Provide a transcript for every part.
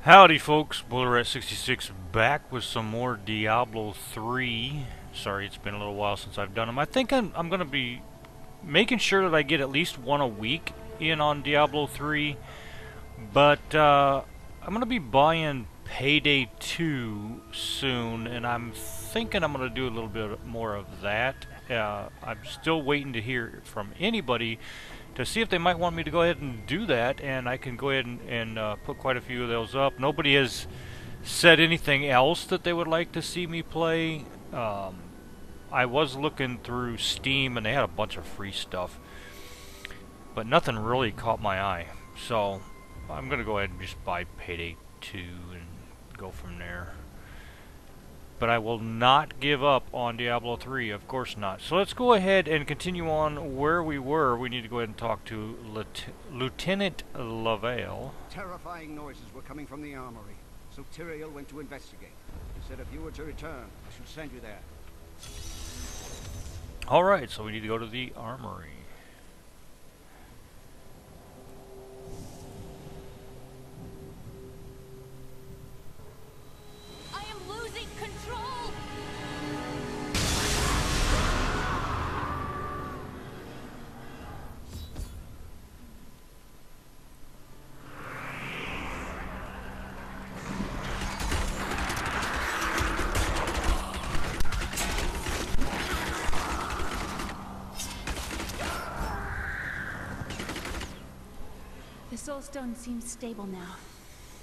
Howdy folks, BullerRat66 back with some more Diablo 3. Sorry, it's been a little while since I've done them. I think I'm going to be making sure that I get at least one a week in on Diablo 3. But I'm going to be buying Payday 2 soon, and I'm thinking I'm going to do a little bit more of that. I'm still waiting to hear from anybody to see if they might want me to go ahead and do that, and I can go ahead and put quite a few of those up. Nobody has said anything else that they would like to see me play. I was looking through Steam, and they had a bunch of free stuff, but nothing really caught my eye. So I'm going to go ahead and just buy Payday 2 and go from there. But I will not give up on Diablo 3, of course not. So let's go ahead and continue on where we were. We need to go ahead and talk to Lieutenant Lavelle. Terrifying noises were coming from the armory, so Tyrael went to investigate. He said if you were to return, I should send you there. Alright, so we need to go to the armory. The Soulstone seems stable now.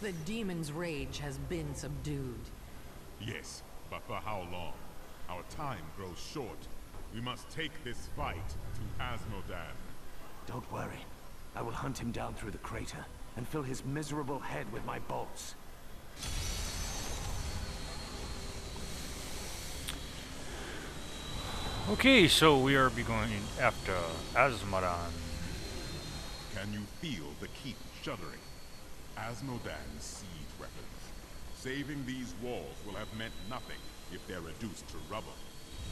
The demon's rage has been subdued. Yes, but for how long? Our time grows short. We must take this fight to Asmodan. Don't worry. I will hunt him down through the crater and fill his miserable head with my bolts. Okay, so we are going after Asmodan. Can you feel the keep shuddering? Asmodan's siege weapons. Saving these walls will have meant nothing if they're reduced to rubble.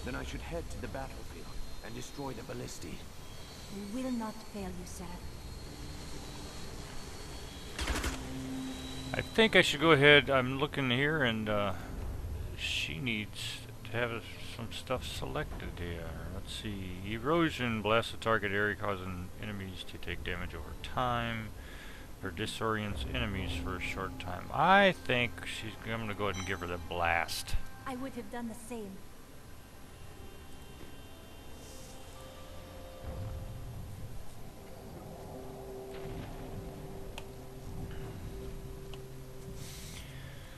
Then I should head to the battlefield and destroy the ballistae. We will not fail you, sir. I think I should go ahead. I'm looking here, and she needs to have some stuff selected here. Let's see. Erosion blasts the target area, causing enemies to take damage over time, or disorients enemies for a short time. I think I'm going to go ahead and give her the blast. I would have done the same.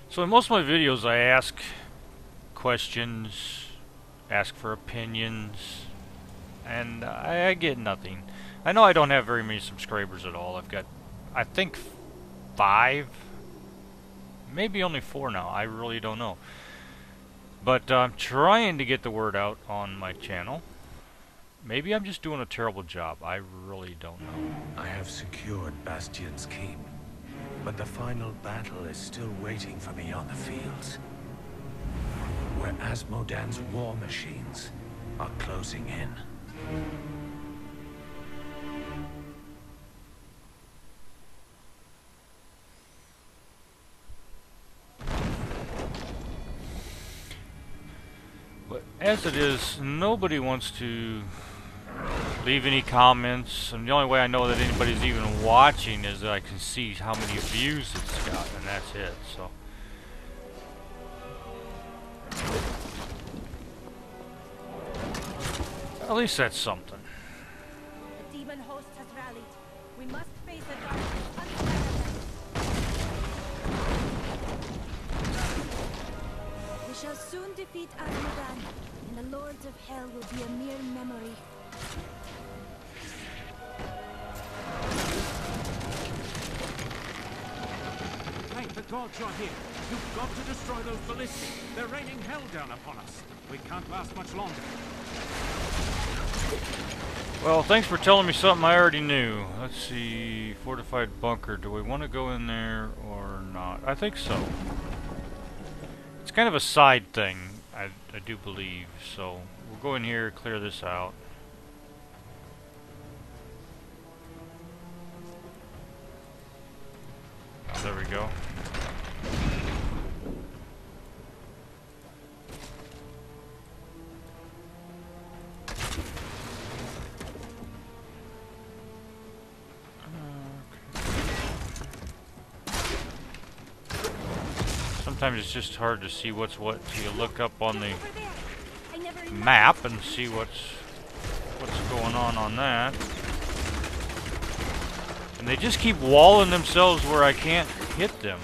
So in most of my videos I ask questions, ask for opinions, and I get nothing. I know I don't have very many subscribers at all. I've got, I think, 5, maybe only 4 now. I really don't know. But I'm trying to get the word out on my channel. Maybe I'm just doing a terrible job. I really don't know. I have secured Bastion's keep, but the final battle is still waiting for me on the fields, where Asmodan's war machines are closing in. But as it is, nobody wants to leave any comments, and the only way I know that anybody's even watching is that I can see how many views it's got, and that's it. So at least that's something. The demon host has rallied. We must face the darkness untogether. We shall soon defeat Asmodan, and the lords of hell will be a mere memory. Thank the gods you're here. You've got to destroy those ballistae. They're raining hell down upon us. We can't last much longer. Well, thanks for telling me something I already knew. Let's see, fortified bunker. Do we want to go in there or not? I think so. It's kind of a side thing, I do believe. So we'll go in here, clear this out. There we go. Sometimes it's just hard to see what's what, so you look up on the Over there. I never remember. map and see what's going on that. And they just keep walling themselves where I can't hit them.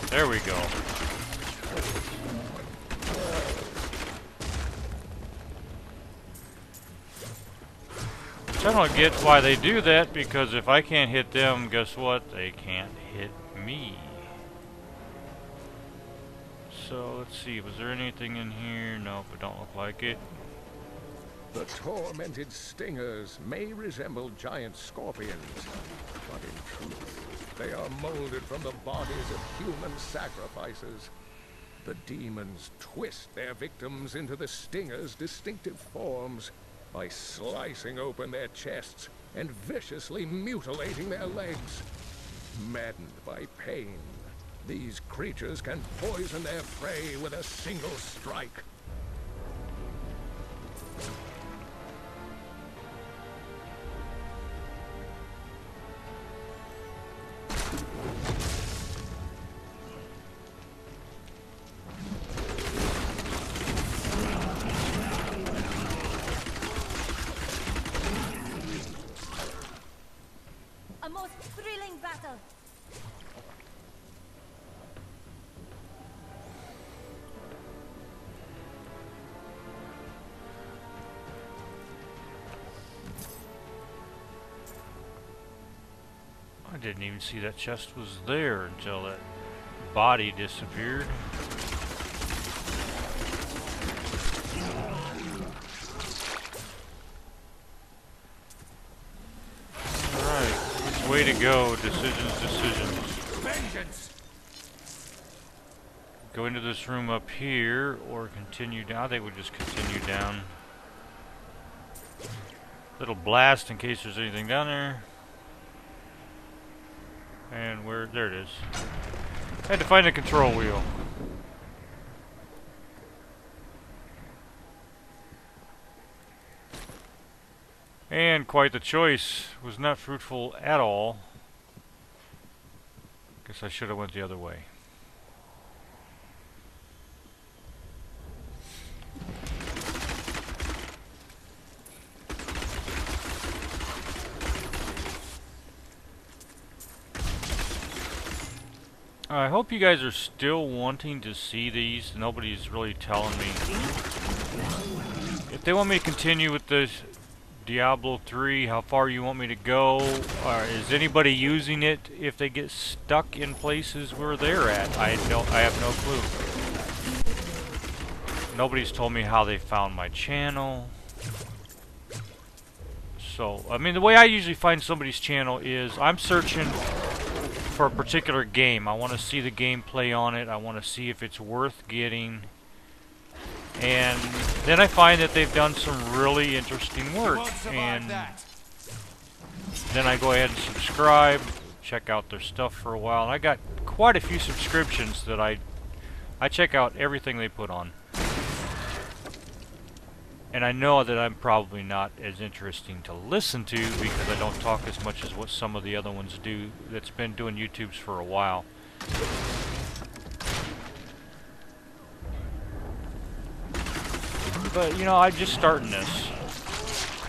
There we go. Which I don't get why they do that, because if I can't hit them, guess what? They can't hit me. So let's see, was there anything in here? Nope, it don't look like it. The tormented stingers may resemble giant scorpions, but in truth, they are molded from the bodies of human sacrifices. The demons twist their victims into the stingers' distinctive forms by slicing open their chests and viciously mutilating their legs. Maddened by pain, these creatures can poison their prey with a single strike. A most thrilling battle. I didn't even see that chest was there until that body disappeared. Alright, which way to go? Decisions. Vengeance! Go into this room up here, or continue down. I think we'll just continue down. Little blast in case there's anything down there. And where? There it is. Had to find the control wheel. And quite the choice. Was not fruitful at all. Guess I should have went the other way. I hope you guys are still wanting to see these. Nobody's really telling me. If they want me to continue with this Diablo 3, how far you want me to go, or is anybody using it if they get stuck in places where they're at? I have no clue. Nobody's told me how they found my channel. So, I mean, the way I usually find somebody's channel is I'm searching for a particular game. I want to see the gameplay on it. I want to see if it's worth getting. And then I find that they've done some really interesting work. And then I go ahead and subscribe, check out their stuff for a while. And I got quite a few subscriptions that I check out everything they put on. And I know that I'm probably not as interesting to listen to because I don't talk as much as what some of the other ones do that's been doing YouTubes for a while. But, you know, I'm just starting this.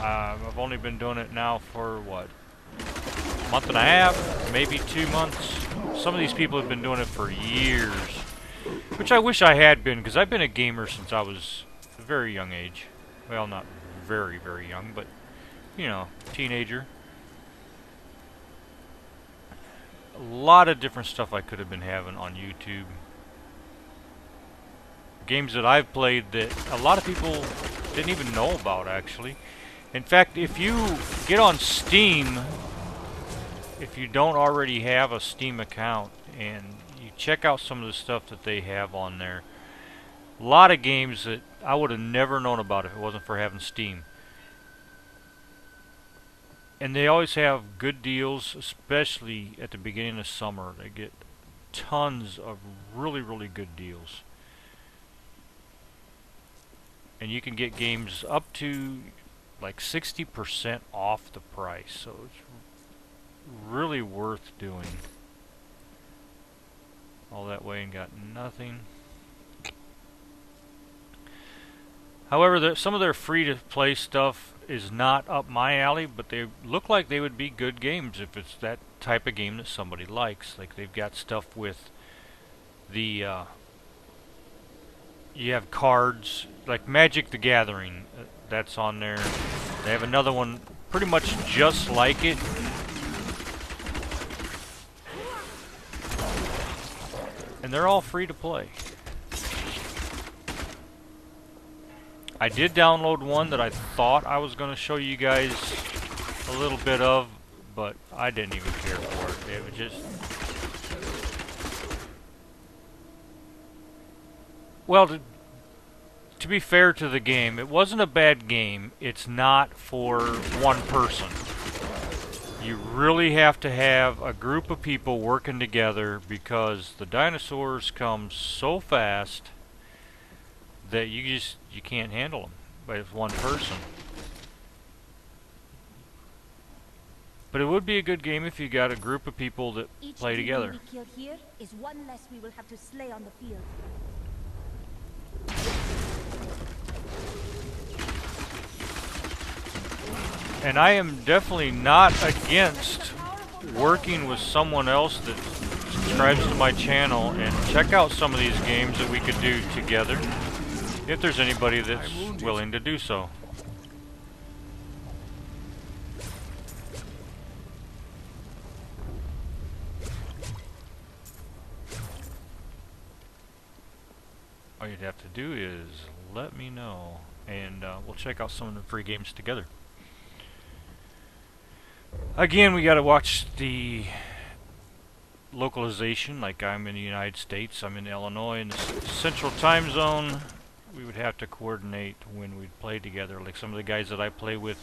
I've only been doing it now for, what, a month and a half, maybe 2 months. Some of these people have been doing it for years, which I wish I had been, because I've been a gamer since I was a very young age. Well, not very, very young, but, you know, teenager. A lot of different stuff I could have been having on YouTube. Games that I've played that a lot of people didn't even know about, actually. In fact, if you get on Steam, if you don't already have a Steam account, and you check out some of the stuff that they have on there, a lot of games that I would have never known about if it wasn't for having Steam. And they always have good deals, especially at the beginning of summer. They get tons of really, really good deals. And you can get games up to like 60% off the price. So it's really worth doing. all that way and got nothing. However, some of their free-to-play stuff is not up my alley, but they look like they would be good games if it's that type of game that somebody likes. Like they've got stuff with the you have cards like Magic the Gathering, that's on there. They have another one pretty much just like it. And they're all free to play. I did download one that I thought I was going to show you guys a little bit of, but I didn't even care for it. It was just... Well, to be fair to the game, it wasn't a bad game. It's not for one person. You really have to have a group of people working together because the dinosaurs come so fast that you can't handle them by one person. But it would be a good game if you got a group of people that play together. Each we kill here is one less we will have to slay on the field. And I am definitely not against working with someone else that subscribes to my channel and check out some of these games that we could do together, if there's anybody that's willing to do so. All you'd have to do is let me know, and we'll check out some of the free games together. Again, we got to watch the localization. Like I'm in the United States, I'm in Illinois, in the Central Time Zone. We would have to coordinate when we'd play together. Like some of the guys that I play with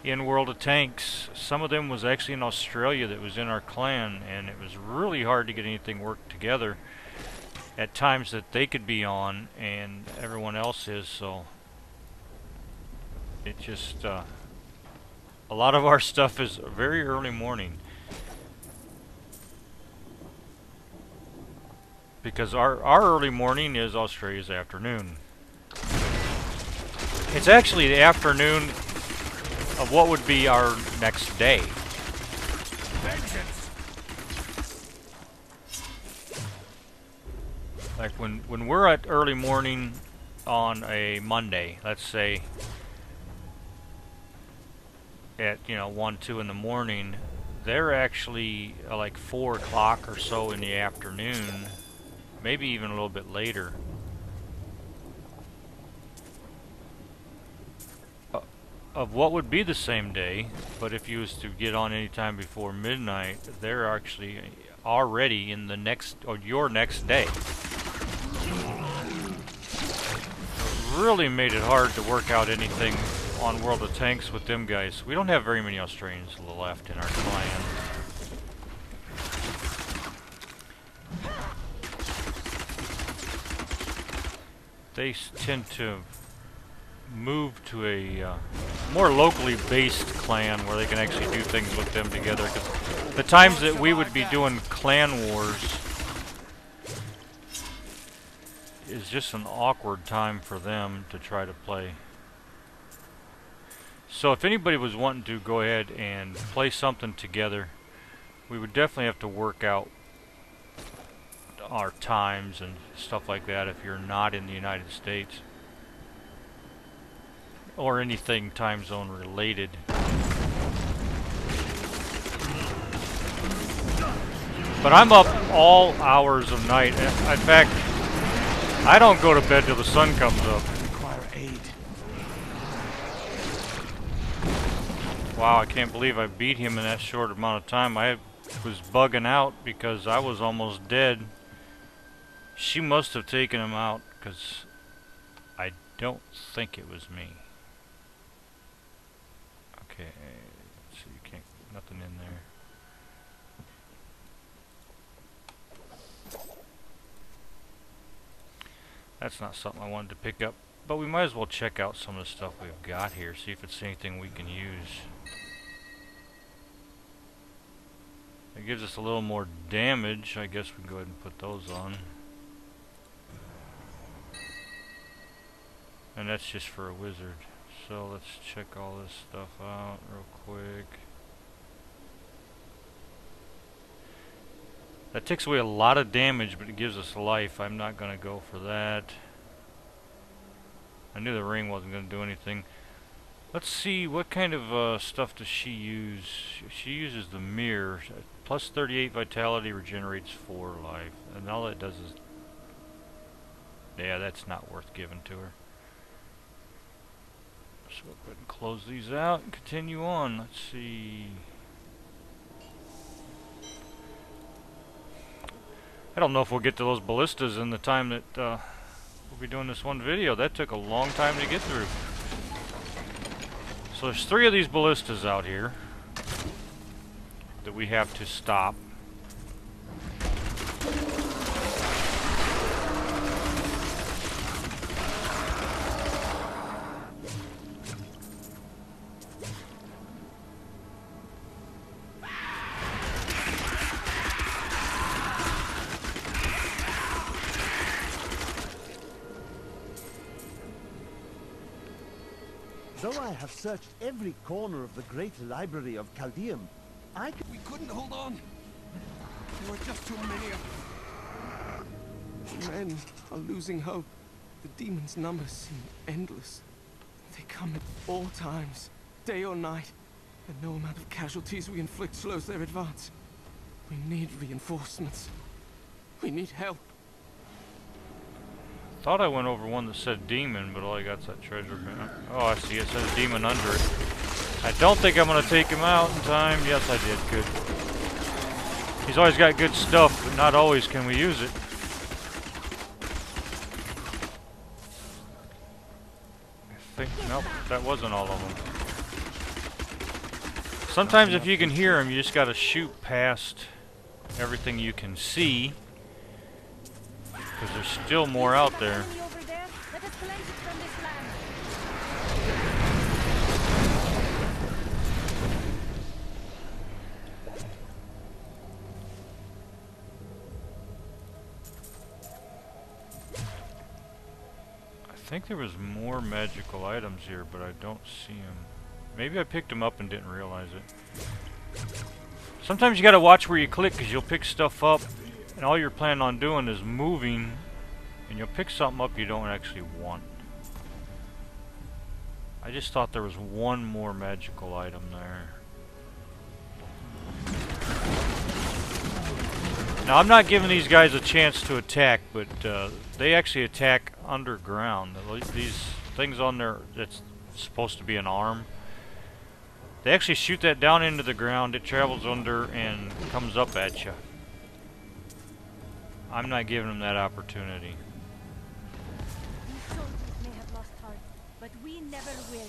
in World of Tanks, some of them was actually in Australia that was in our clan, and it was really hard to get anything worked together at times that they could be on and everyone else is, so it just a lot of our stuff is very early morning because our early morning is Australia's afternoon. It's actually the afternoon of what would be our next day. Vengeance! Like when we're at early morning on a Monday, let's say at 1, 2 in the morning, they're actually like 4 o'clock or so in the afternoon, maybe even a little bit later. Of what would be the same day, but if you was to get on any time before midnight, they're actually already in the next or your next day. It really made it hard to work out anything on World of Tanks with them guys. We don't have very many Australians left in our clan. They tend to move to a more locally based clan where they can actually do things with them together. 'Cause the times that we would be doing clan wars is just an awkward time for them to try to play. So if anybody was wanting to go ahead and play something together, we would definitely have to work out our times and stuff like that if you're not in the United States or anything time zone related. But I'm up all hours of night. In fact, I don't go to bed till the sun comes up. Require aid. Wow, I can't believe I beat him in that short amount of time. I was bugging out because I was almost dead. She must have taken him out because I don't think it was me. Okay, so you can't, nothing in there. That's not something I wanted to pick up, but we might as well check out some of the stuff we've got here, see if it's anything we can use. It gives us a little more damage. I guess we can go ahead and put those on. And that's just for a wizard. So let's check all this stuff out real quick. That takes away a lot of damage, but it gives us life. I'm not going to go for that. I knew the ring wasn't going to do anything. Let's see, what kind of stuff does she use? She uses the mirror. Plus 38 vitality, regenerates 4 life. And all it does is... yeah, that's not worth giving to her. So we'll go ahead and close these out and continue on. Let's see... I don't know if we'll get to those ballistas in the time that we'll be doing this one video. That took a long time to get through. So there's 3 of these ballistas out here that we have to stop. Though I have searched every corner of the great library of Chaldeum, We couldn't hold on. There were just too many of them. The men are losing hope. The demons' numbers seem endless. They come at all times, day or night, and no amount of casualties we inflict slows their advance. We need reinforcements. We need help. Thought I went over one that said demon, but all I got's that treasure map. Oh, I see. It says demon under it. I don't think I'm going to take him out in time. Yes, I did. Good. He's always got good stuff, but not always can we use it. I think, nope, that wasn't all of them. Sometimes if you can hear them, you just got to shoot past everything you can see. Because there's still more out there. I think there was more magical items here, but I don't see them. Maybe I picked them up and didn't realize it. Sometimes you gotta watch where you click, because you'll pick stuff up and all you're planning on doing is moving, and you'll pick something up you don't actually want. I just thought there was one more magical item there. Now I'm not giving these guys a chance to attack, but they actually attack underground. These things on there that's supposed to be an arm, they actually shoot that down into the ground. It travels under and comes up at you. I'm not giving them that opportunity. These soldiers may have lost heart, but we never will.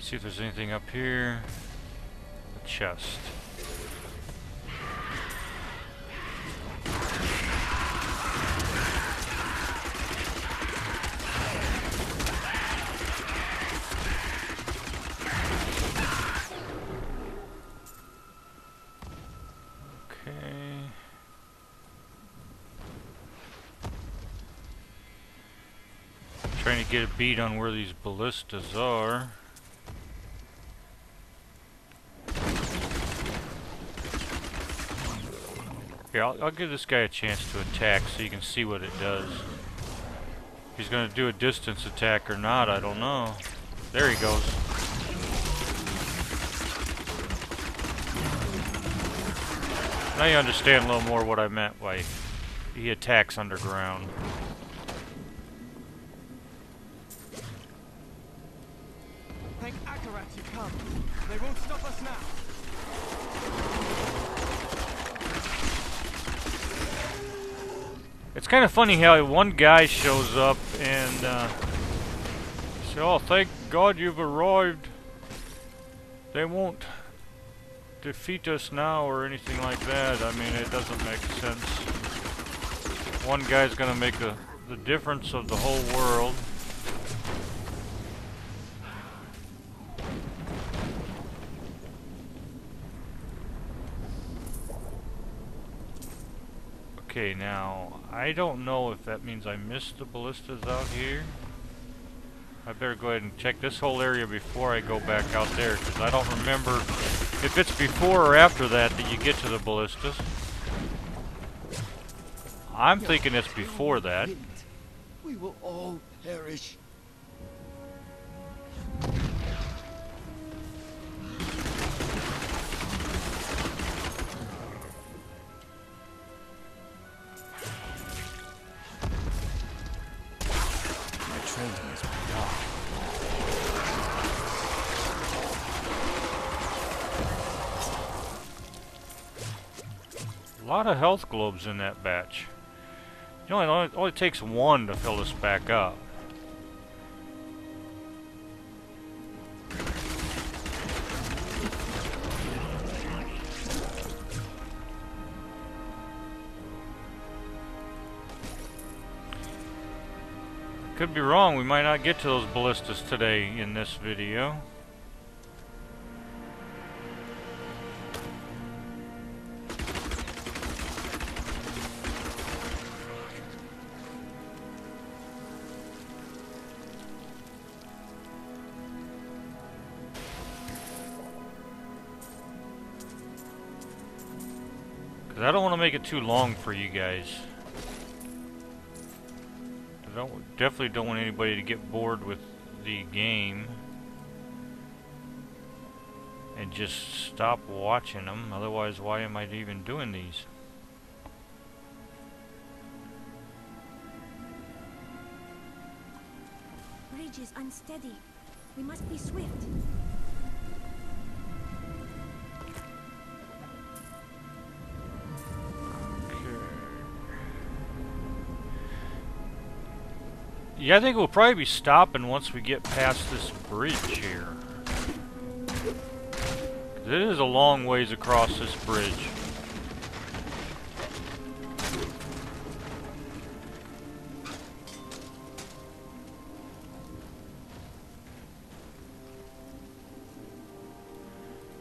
See if there's anything up here. A chest. Trying to get a beat on where these ballistas are. Here, I'll give this guy a chance to attack so you can see what it does. If he's going to do a distance attack or not, I don't know. There he goes. Now you understand a little more what I meant by he attacks underground. Thank Akarat you come. They won't stop us now. It's kind of funny how one guy shows up and says, "Oh, thank God you've arrived. They won't defeat us now or anything like that. I mean, it doesn't make sense. One guy's gonna make the difference of the whole world. Okay, now, I don't know if that means I missed the ballistas out here. I better go ahead and check this whole area before I go back out there, because I don't remember if it's before or after that you get to the ballistas. I'm thinking it's before that. We will all perish. A lot of health globes in that batch. You know, it only takes one to fill us back up. Could be wrong, we might not get to those ballistas today in this video. I don't want to make it too long for you guys. Definitely don't want anybody to get bored with the game and just stop watching them. Otherwise, why am I even doing these? Bridge is unsteady. We must be swift. Yeah, I think we'll probably be stopping once we get past this bridge here. 'Cause it is a long ways across this bridge.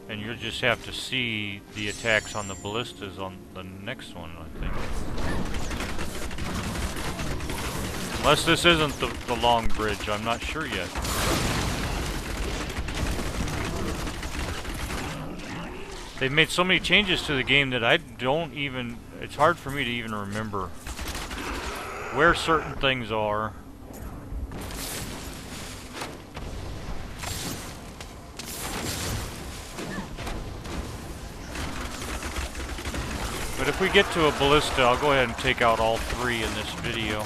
And you'll just have to see the attacks on the ballistas on the next one, I think. Unless this isn't the long bridge, I'm not sure yet. They've made so many changes to the game that I don't even... It's hard for me to even remember where certain things are. But if we get to a ballista, I'll go ahead and take out all three in this video.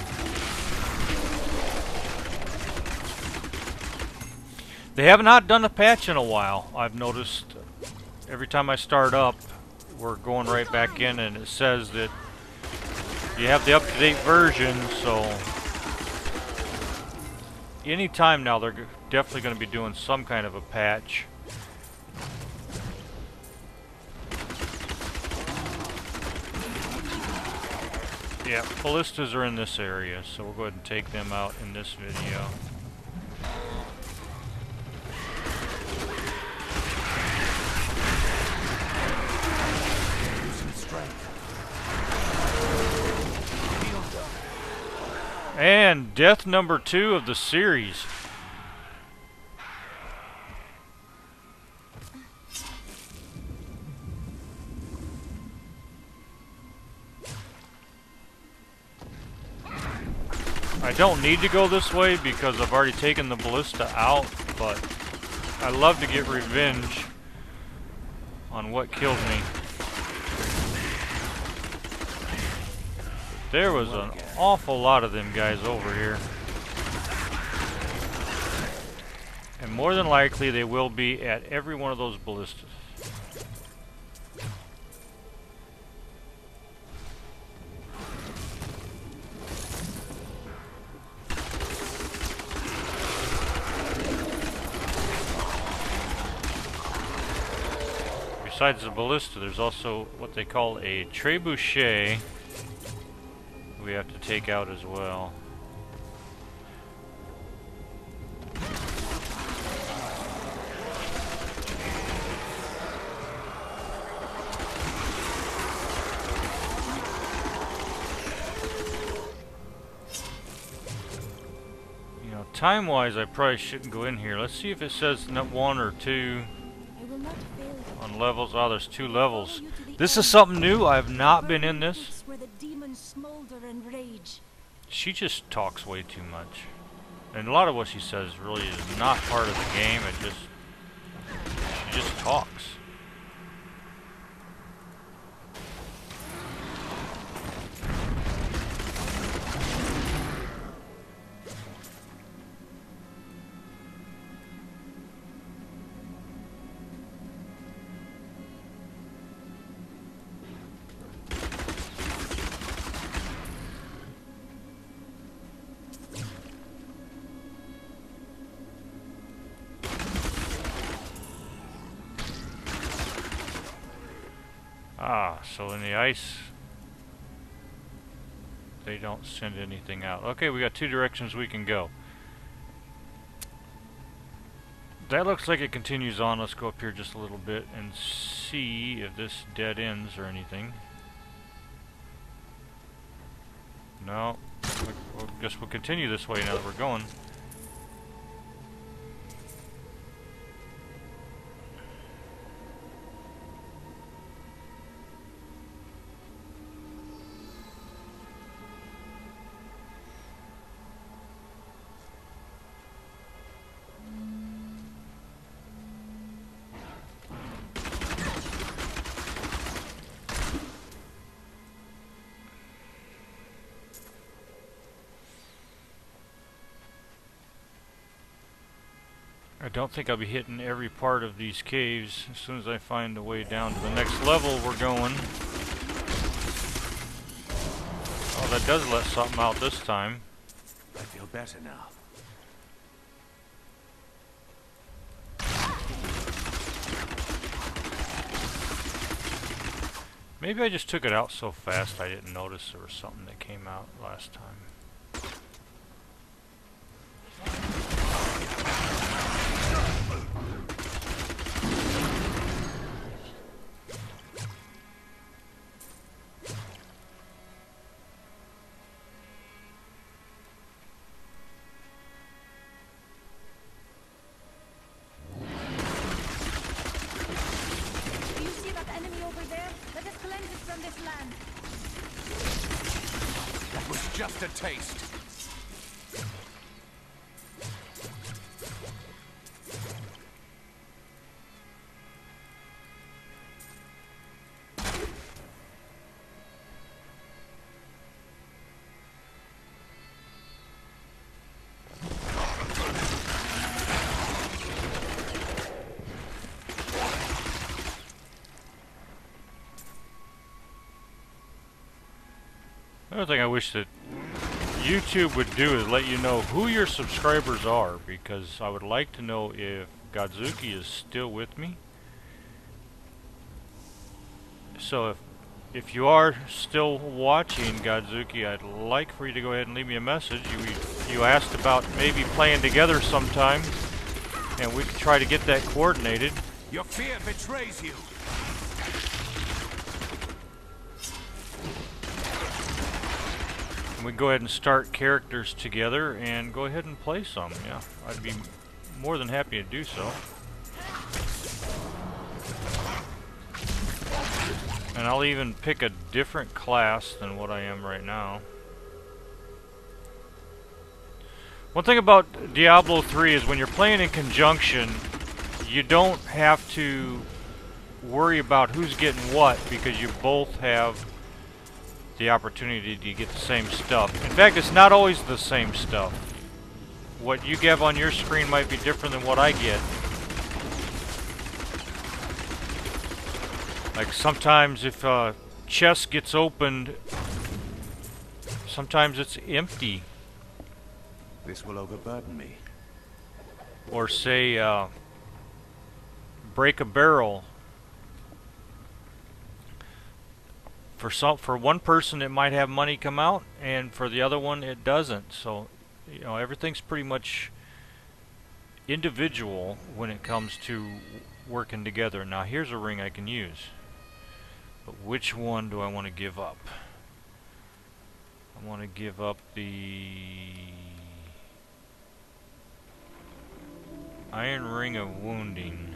They have not done a patch in a while. I've noticed every time I start up, we're going right back in and it says that you have the up-to-date version, so anytime now they're definitely going to be doing some kind of a patch. Yeah, ballistas are in this area, so we'll go ahead and take them out in this video. And death number 2 of the series. I don't need to go this way because I've already taken the ballista out, but I love to get revenge on what killed me. There was an awful lot of them guys over here. And more than likely they will be at every one of those ballistas. besides the ballista, there's also what they call a trebuchet we have to take out as well. Time-wise, I probably shouldn't go in here. Let's see if it says one or two I will not fail you. on levels. Oh, there's 2 levels. This is something new. I have not been in this. Where the demons smolder and rage. She just talks way too much. And a lot of what she says really is not part of the game. She just talks. Ah, so in the ice, they don't send anything out. Okay, we got 2 directions we can go. That looks like it continues on. Let's go up here just a little bit and see if this dead ends or anything. No. I guess we'll continue this way now that we're going. I don't think I'll be hitting every part of these caves. As soon as I find a way down to the next level, we're going. Oh, that does let something out this time. I feel better now. Maybe I just took it out so fast I didn't notice there was something that came out last time. Do you see that enemy over there? Let us cleanse it from this land. That was just a taste. Another thing I wish that YouTube would do is let you know who your subscribers are, because I would like to know if Godzuki is still with me. So if you are still watching, Godzuki, I'd like for you to go ahead and leave me a message. You asked about maybe playing together sometime, and we could try to get that coordinated. Your fear betrays you. We can go ahead and start characters together and go ahead and play some. Yeah, I'd be more than happy to do so. And I'll even pick a different class than what I am right now. One thing about Diablo 3 is when you're playing in conjunction, you don't have to worry about who's getting what, because you both have the opportunity to get the same stuff. In fact, it's not always the same stuff. What you get on your screen might be different than what I get. Like sometimes if a chest gets opened, sometimes it's empty. This will overburden me. Or say, break a barrel. for one person it might have money come out, and for the other one it doesn't. So, you know, everything's pretty much individual when it comes to working together. Now here's a ring I can use, but which one do I want to give up? I want to give up the Iron Ring of Wounding,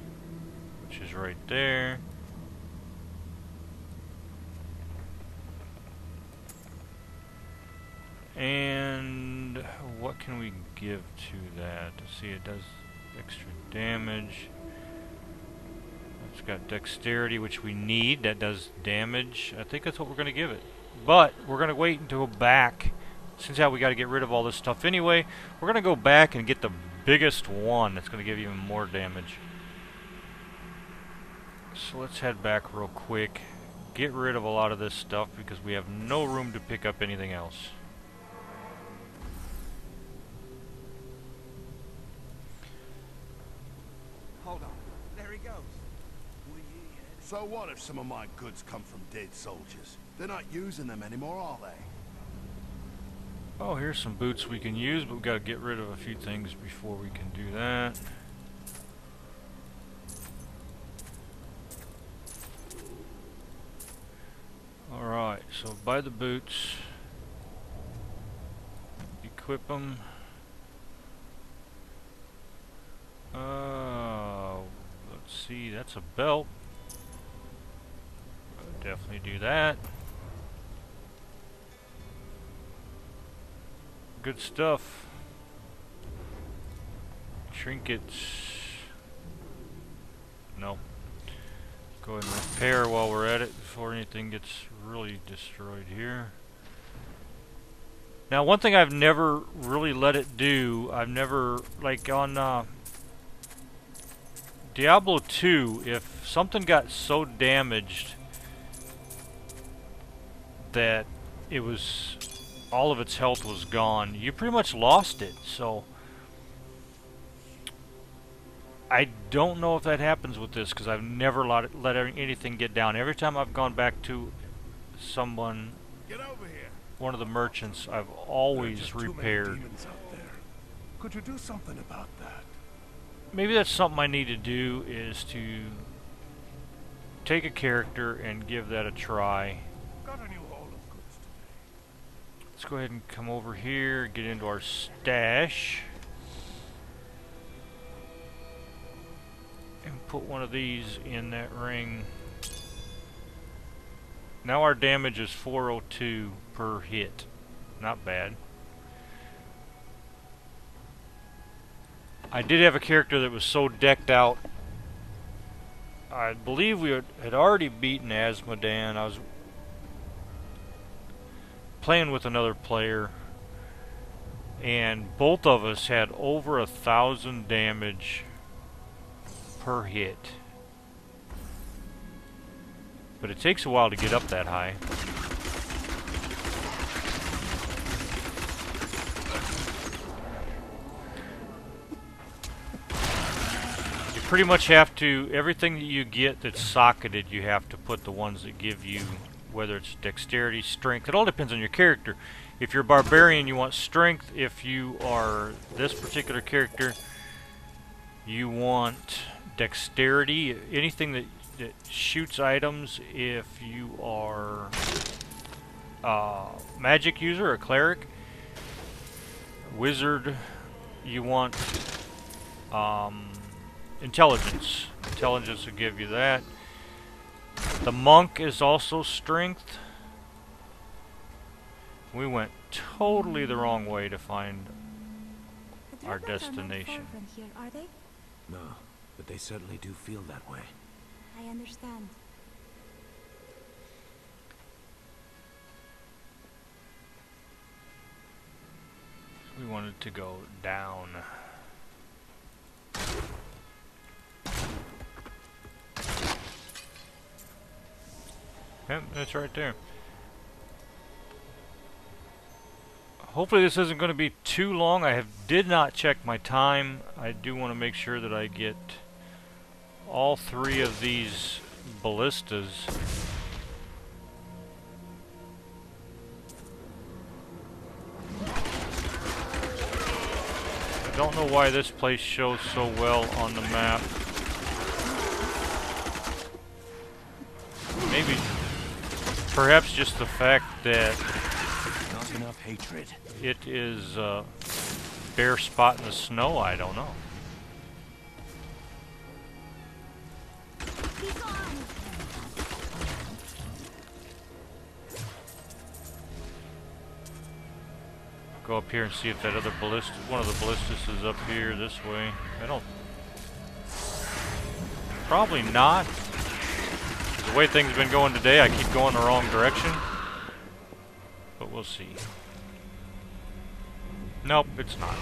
which is right there. And what can we give to that? See, it does extra damage. It's got dexterity, which we need. That does damage. I think that's what we're going to give it. But we're going to wait until back. Since how we got to get rid of all this stuff anyway, we're going to go back and get the biggest one that's going to give even more damage. So let's head back real quick. Get rid of a lot of this stuff because we have no room to pick up anything else. Hold on. There he goes. So what if some of my goods come from dead soldiers? They're not using them anymore, are they? Oh, here's some boots we can use, but we've got to get rid of a few things before we can do that. Alright, so buy the boots. Equip them. Let's see, that's a belt. I'll definitely do that. Good stuff. Trinkets. No. Go ahead and repair while we're at it before anything gets really destroyed here. Now, one thing I've never really let it do, I've never, like on Diablo 2, if something got so damaged that it was, all of its health was gone, you pretty much lost it. So I don't know if that happens with this because I've never let anything get down. Every time I've gone back to someone, Get over here. one of the merchants, I've always repaired. Demons out there. Could you do something about that? Maybe that's something I need to do, is to take a character and give that a try. Got a new haul of goods today. Let's go ahead and come over here, get into our stash, and put one of these in that ring. Now our damage is 402 per hit. Not bad. I did have a character that was so decked out. I believe we had already beaten Asmodan. I was playing with another player, and both of us had over 1,000 damage per hit. But it takes a while to get up that high. You pretty much have to, everything that you get that's socketed, you have to put the ones that give you, whether it's dexterity, strength. It all depends on your character. If you're a barbarian, you want strength. If you are this particular character, you want dexterity. Anything that shoots items. If you are a magic user, a cleric, wizard, you want intelligence. Intelligence will give you that. The monk is also strength. We went totally the wrong way to find our destination. From here, are they? No, but they certainly do feel that way. I understand. We wanted to go down. Yep, that's right there. Hopefully this isn't going to be too long. I did not check my time. I do want to make sure that I get all 3 of these ballistas. don't know why this place shows so well on the map. Maybe, perhaps just the fact that Not enough hatred. it is a bare spot in the snow, I don't know. Be gone! Go up here and see if that other ballista, one of the ballistas is up here this way. I don't... Probably not. The way things have been going today, I keep going the wrong direction. But we'll see. Nope, it's not.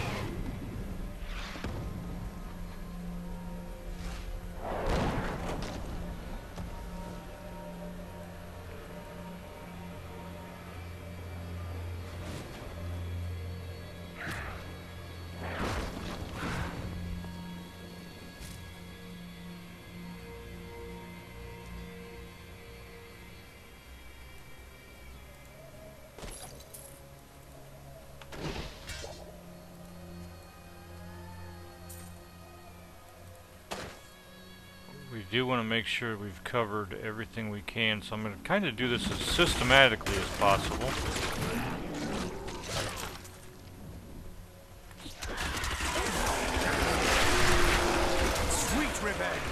We do want to make sure we've covered everything we can, so I'm going to kind of do this as systematically as possible. Sweet revenge.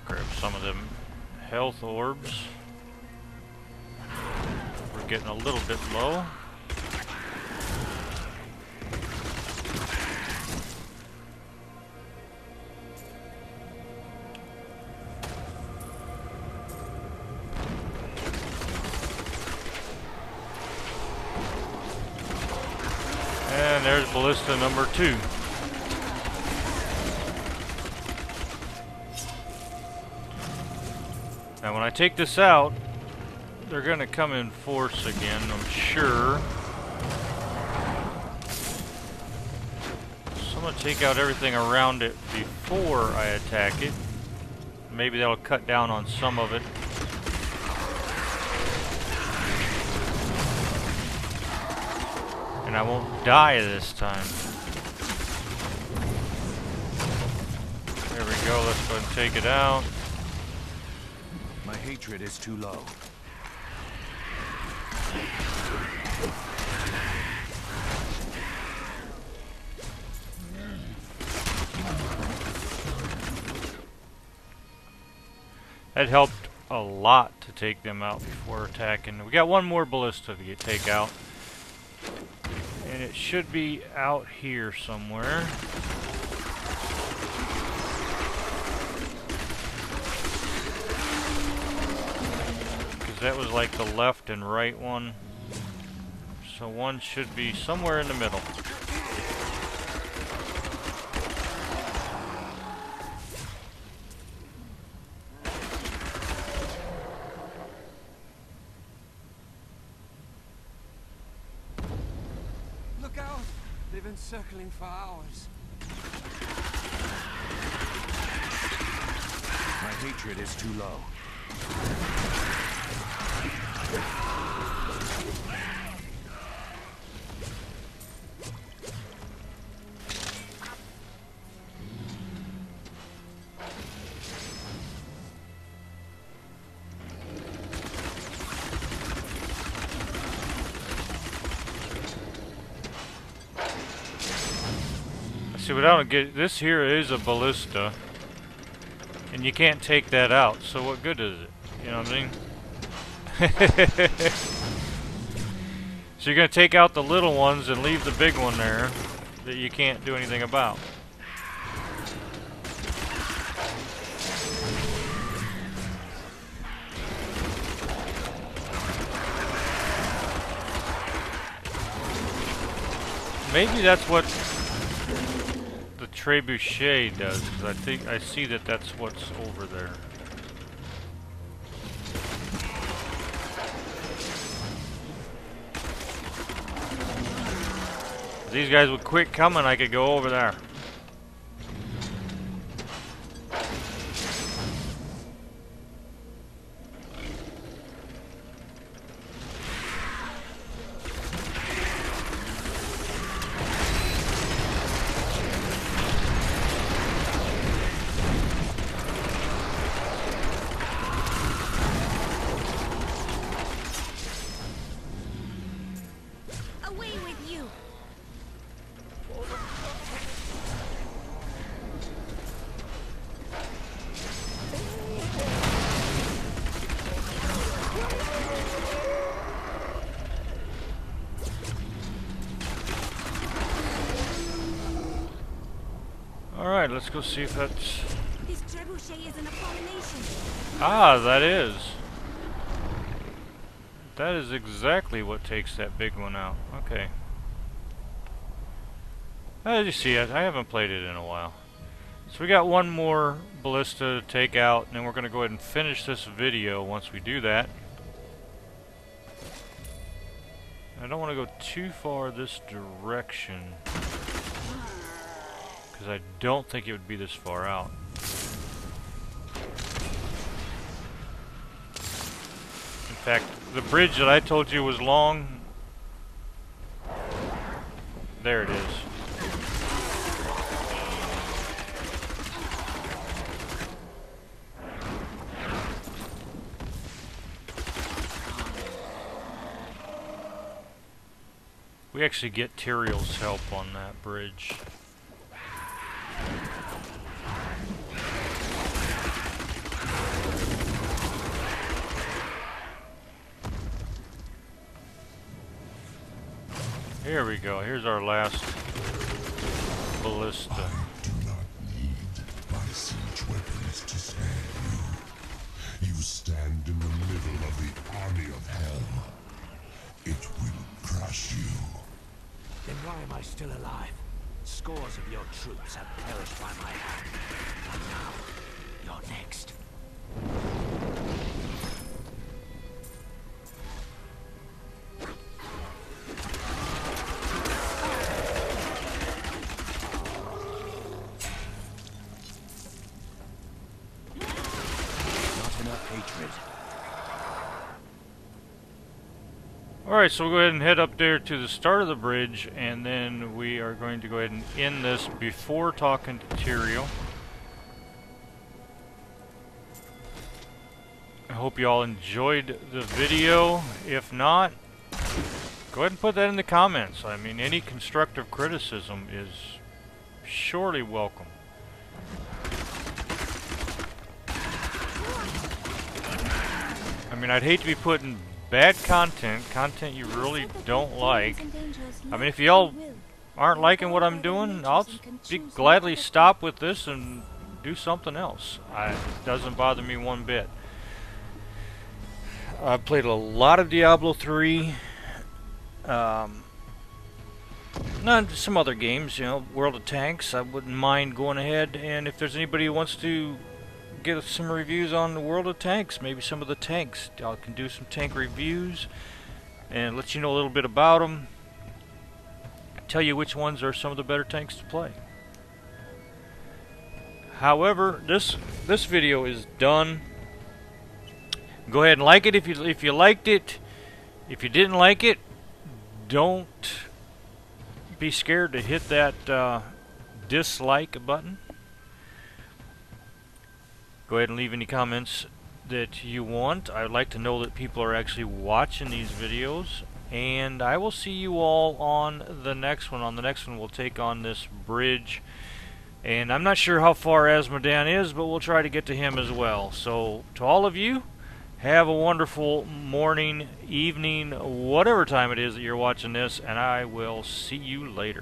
Grab some of them health orbs. We're getting a little bit low. And there's ballista number 2. Now when I take this out, they're gonna come in force again, I'm sure. So I'm gonna take out everything around it before I attack it. Maybe that'll cut down on some of it. And I won't die this time. There we go, let's go ahead and take it out. My hatred is too low. That helped a lot to take them out before attacking. We got one more ballista to take out. And it should be out here somewhere. Because that was like the left and right one. So one should be somewhere in the middle. Look out! They've been circling for hours. My hatred is too low. See, what I don't get, this here is a ballista, and you can't take that out, so what good is it? You know what I mean? So you're going to take out the little ones and leave the big one there that you can't do anything about. Maybe that's what the trebuchet does, 'cause I think I see that that's what's over there. If these guys would quit coming, I could go over there. Alright, let's go see if that's... This trebuchet is an abomination. Ah, that is. That is exactly what takes that big one out. Okay. As you see, I haven't played it in a while. So we got one more ballista to take out, and then we're going to go ahead and finish this video once we do that. I don't want to go too far this direction, because I don't think it would be this far out. In fact, the bridge that I told you was long, there it is. We actually get Tyrael's help on that bridge. Here we go. Here's our last ballista. I do not need my siege weapons to spare you. You stand in the middle of the army of hell. It will crush you. Then why am I still alive? Scores of your troops have perished by my hand. And now, you're next. Not enough hatred. Alright, so we'll go ahead and head up there to the start of the bridge, and then we are going to go ahead and end this before talking to Tyrael. I hope you all enjoyed the video. If not, go ahead and put that in the comments. I mean, any constructive criticism is surely welcome. I mean, I'd hate to be putting bad content you really don't like. I mean, if y'all aren't liking what I'm doing, I'll gladly stop with this and do something else. It doesn't bother me one bit. I've played a lot of Diablo III. Not some other games, you know, World of Tanks. I wouldn't mind going ahead, and if there's anybody who wants to get some reviews on the World of Tanks, maybe some of the tanks, I can do some tank reviews and let you know a little bit about them, tell you which ones are some of the better tanks to play. However, this video is done. Go ahead and like it if you liked it. If you didn't like it, don't be scared to hit that dislike button. Go ahead and leave any comments that you want. I'd like to know that people are actually watching these videos. And I will see you all on the next one. On the next one, we'll take on this bridge. And I'm not sure how far Asmodan is, but we'll try to get to him as well. So, to all of you, have a wonderful morning, evening, whatever time it is that you're watching this. And I will see you later.